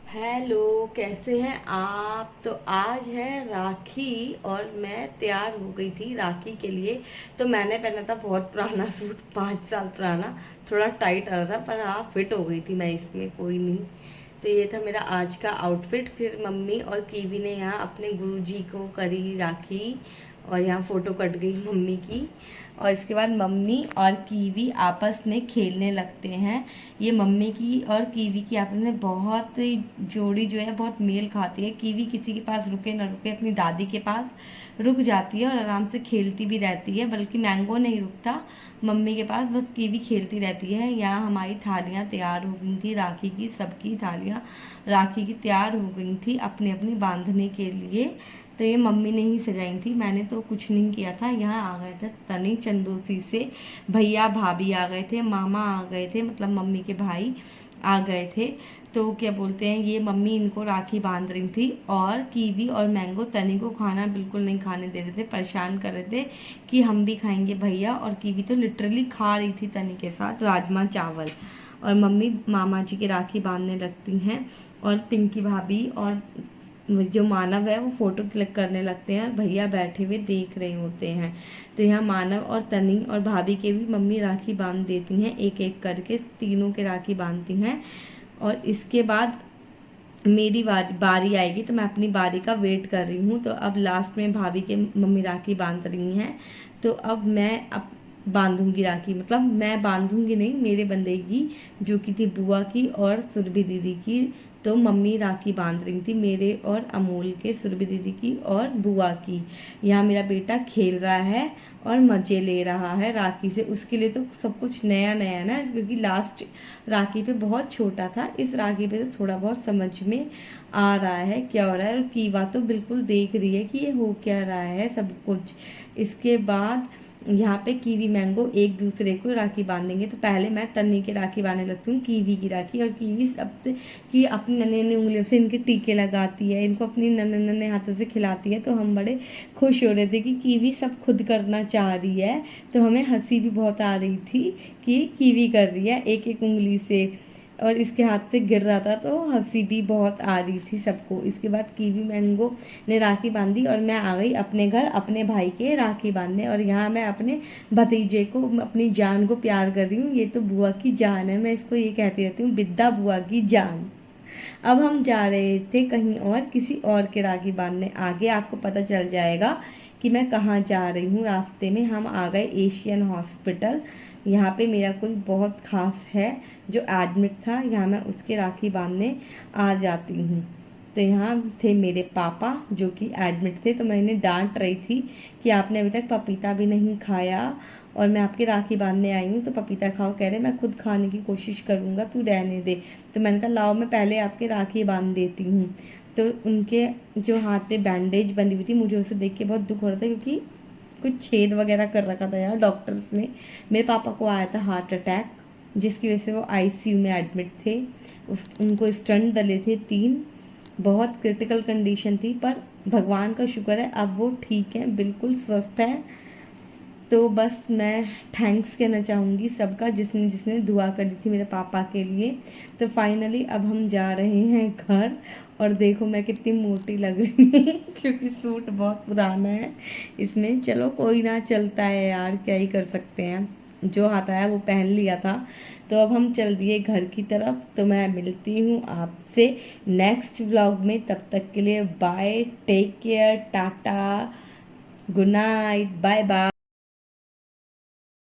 Hello, कैसे हैं आप। तो आज है राखी और मैं तैयार हो गई थी राखी के लिए। तो मैंने पहना था बहुत पुराना सूट, 5 साल पुराना, थोड़ा टाइट आ रहा था पर हाँ फिट हो गई थी मैं इसमें, कोई नहीं। तो ये था मेरा आज का आउटफिट। फिर मम्मी और कीवी ने यहाँ अपने गुरुजी को करी राखी और यहाँ फ़ोटो कट गई मम्मी की। और इसके बाद मम्मी और कीवी आपस में खेलने लगते हैं। ये मम्मी की और कीवी की आपस में बहुत जोड़ी जो है बहुत मेल खाती है। कीवी किसी के पास रुके ना रुके अपनी दादी के पास रुक जाती है और आराम से खेलती भी रहती है, बल्कि मैंगो नहीं रुकता मम्मी के पास, बस कीवी खेलती रहती है। यहाँ हमारी थालियाँ तैयार हो गई थी राखी की, सबकी थालियाँ राखी की तैयार हो गई थी अपनी अपनी बांधने के लिए। तो ये मम्मी ने ही सजाई थी, मैंने तो कुछ नहीं किया था। यहाँ आ गए थे तनी चंदोसी से भैया भाभी आ गए थे, मामा आ गए थे, मतलब मम्मी के भाई आ गए थे। तो क्या बोलते हैं, ये मम्मी इनको राखी बांध रही थी और कीवी और मैंगो तनी को खाना बिल्कुल नहीं खाने दे रहे थे, परेशान कर रहे थे कि हम भी खाएंगे भैया। और कीवी तो लिटरली खा रही थी तनी के साथ राजमा चावल। और मम्मी मामा जी की राखी बांधने लगती हैं और पिंकी भाभी और जो मानव है वो फ़ोटो क्लिक करने लगते हैं और भैया बैठे हुए देख रहे होते हैं। तो यहाँ मानव और तनी और भाभी के भी मम्मी राखी बांध देती हैं, एक एक करके तीनों के राखी बांधती हैं। और इसके बाद मेरी बारी आएगी, तो मैं अपनी बारी का वेट कर रही हूँ। तो अब लास्ट में भाभी के मम्मी राखी बांध रही हैं, तो अब मैं अब बांधूंगी राखी, मतलब मैं बांधूंगी नहीं, मेरे बंधेगी, जो कि थी बुआ की और सुरभि दीदी की। तो मम्मी राखी बांध रही थी मेरे और अमोल के, सुरभि दीदी की और बुआ की। यहाँ मेरा बेटा खेल रहा है और मज़े ले रहा है राखी से। उसके लिए तो सब कुछ नया नया ना, क्योंकि लास्ट राखी पे बहुत छोटा था, इस राखी पे तो थोड़ा बहुत समझ में आ रहा है क्या हो रहा है। और कीवा तो बिल्कुल देख रही है कि ये हो क्या रहा है सब कुछ। इसके बाद यहाँ पे कीवी मैंगो एक दूसरे को राखी बांधेंगे। तो पहले मैं तन्नी के राखी बांधने लगती हूँ कीवी की राखी, और कीवी सबसे कि अपनी नन्हे नन्हे उंगलियों से इनके टीके लगाती है, इनको अपनी नन्हे नन्हे हाथों से खिलाती है। तो हम बड़े खुश हो रहे थे कि कीवी सब खुद करना चाह रही है। तो हमें हंसी भी बहुत आ रही थी कि कीवी कर रही है एक एक उंगली से, और इसके हाथ से गिर रहा था तो हंसी भी बहुत आ रही थी सबको। इसके बाद कीवी मैंगो ने राखी बांधी और मैं आ गई अपने घर अपने भाई के राखी बांधने। और यहाँ मैं अपने भतीजे को, अपनी जान को प्यार कर रही हूँ। ये तो बुआ की जान है, मैं इसको ये कहती रहती हूँ, बिद्दा बुआ की जान। अब हम जा रहे थे कहीं और, किसी और के राखी बांधने। आगे आपको पता चल जाएगा कि मैं कहाँ जा रही हूँ। रास्ते में हम आ गए एशियन हॉस्पिटल। यहाँ पे मेरा कोई बहुत खास है जो एडमिट था, यहाँ मैं उसके राखी बांधने आ जाती हूँ। तो यहाँ थे मेरे पापा जो कि एडमिट थे, तो मैं इन्हें डांट रही थी कि आपने अभी तक पपीता भी नहीं खाया और मैं आपकी राखी बांधने आई हूँ, तो पपीता खाओ। कह रहे मैं खुद खाने की कोशिश करूँगा, तू रहने दे। तो मैंने कहा लाओ मैं पहले आपके राखी बांध देती हूँ। तो उनके जो हाथ पे बैंडेज बंधी हुई थी, मुझे उसे देख के बहुत दुख हो रहा था, क्योंकि कुछ छेद वगैरह कर रखा था यार डॉक्टर्स ने। मेरे पापा को आया था हार्ट अटैक, जिसकी वजह से वो आईसीयू में एडमिट थे। उनको स्टंट डले थे 3, बहुत क्रिटिकल कंडीशन थी, पर भगवान का शुक्र है अब वो ठीक है, बिल्कुल स्वस्थ है। तो बस मैं थैंक्स कहना चाहूँगी सबका जिसने जिसने दुआ करी थी मेरे पापा के लिए। तो फाइनली अब हम जा रहे हैं घर। और देखो मैं कितनी मोटी लग रही हूँ क्योंकि सूट बहुत पुराना है इसमें। चलो कोई ना, चलता है यार, क्या ही कर सकते हैं, जो आता है वो पहन लिया था। तो अब हम चल दिए घर की तरफ। तो मैं मिलती हूँ आपसे नेक्स्ट व्लॉग में, तब तक के लिए bye, take care, tata, good night, bye bye.